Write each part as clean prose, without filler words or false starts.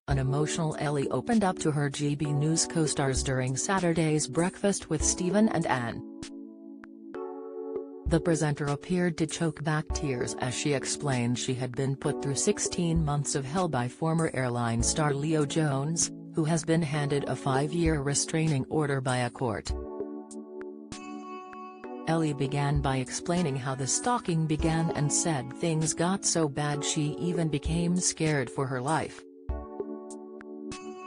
An emotional Ellie opened up to her GB News co-stars during Saturday's Breakfast with Stephen and Anne. The presenter appeared to choke back tears as she explained she had been put through 16 months of hell by former airline star Leo Jones, who has been handed a 5-year restraining order by a court. Ellie began by explaining how the stalking began and said things got so bad she even became scared for her life.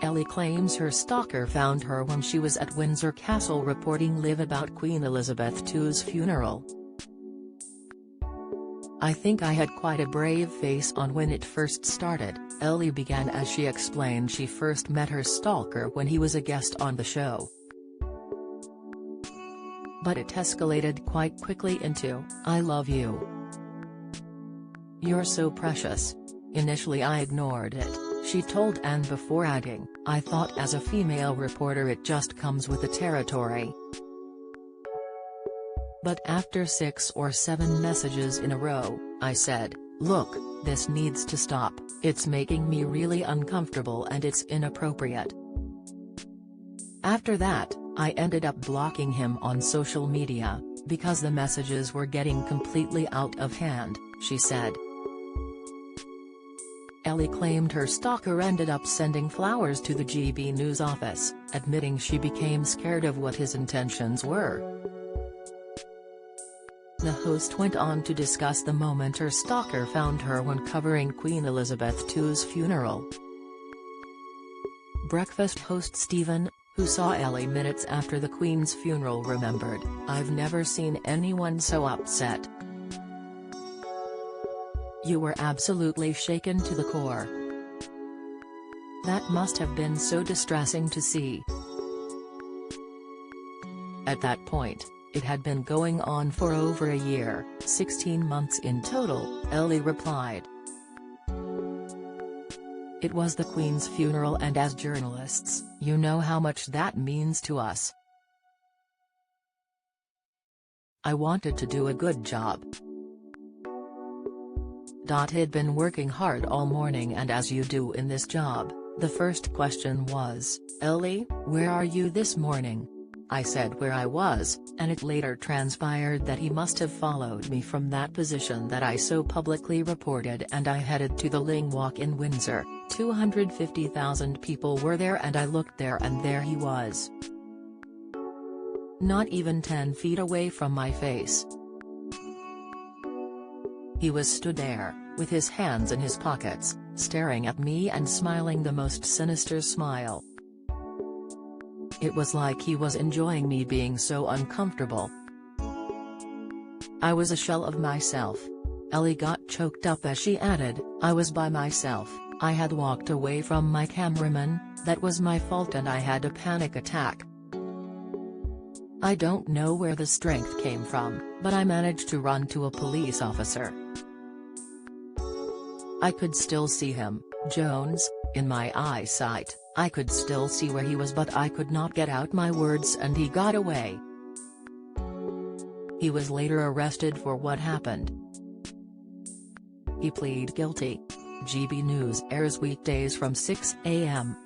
Ellie claims her stalker found her when she was at Windsor Castle reporting live about Queen Elizabeth II's funeral. "I think I had quite a brave face on when it first started," Ellie began as she explained she first met her stalker when he was a guest on the show. "But it escalated quite quickly into, 'I love you. You're so precious.' Initially I ignored it," she told Anne before adding, "I thought as a female reporter it just comes with the territory. But after 6 or 7 messages in a row, I said, look, this needs to stop, it's making me really uncomfortable and it's inappropriate. After that, I ended up blocking him on social media, because the messages were getting completely out of hand," she said. Ellie claimed her stalker ended up sending flowers to the GB News office, admitting she became scared of what his intentions were. The host went on to discuss the moment her stalker found her when covering Queen Elizabeth II's funeral. Breakfast host Stephen, who saw Ellie minutes after the Queen's funeral, remembered, "I've never seen anyone so upset. You were absolutely shaken to the core. That must have been so distressing to see." At that point, it had been going on for over a year, 16 months in total, Ellie replied. "It was the Queen's funeral and as journalists, you know how much that means to us. I wanted to do a good job. I'd been working hard all morning and as you do in this job, the first question was, 'Ellie, where are you this morning?' I said where I was, and it later transpired that he must have followed me from that position that I so publicly reported, and I headed to the Ling Walk in Windsor, 250,000 people were there, and I looked there and there he was. Not even 10 feet away from my face. He was stood there, with his hands in his pockets, staring at me and smiling the most sinister smile. It was like he was enjoying me being so uncomfortable. I was a shell of myself." Ellie got choked up as she added, "I was by myself, I had walked away from my cameraman, that was my fault, and I had a panic attack. I don't know where the strength came from, but I managed to run to a police officer. I could still see him, Jones, in my eyesight. I could still see where he was, but I could not get out my words and he got away. He was later arrested for what happened. He pleaded guilty." GB News airs weekdays from 6 a.m.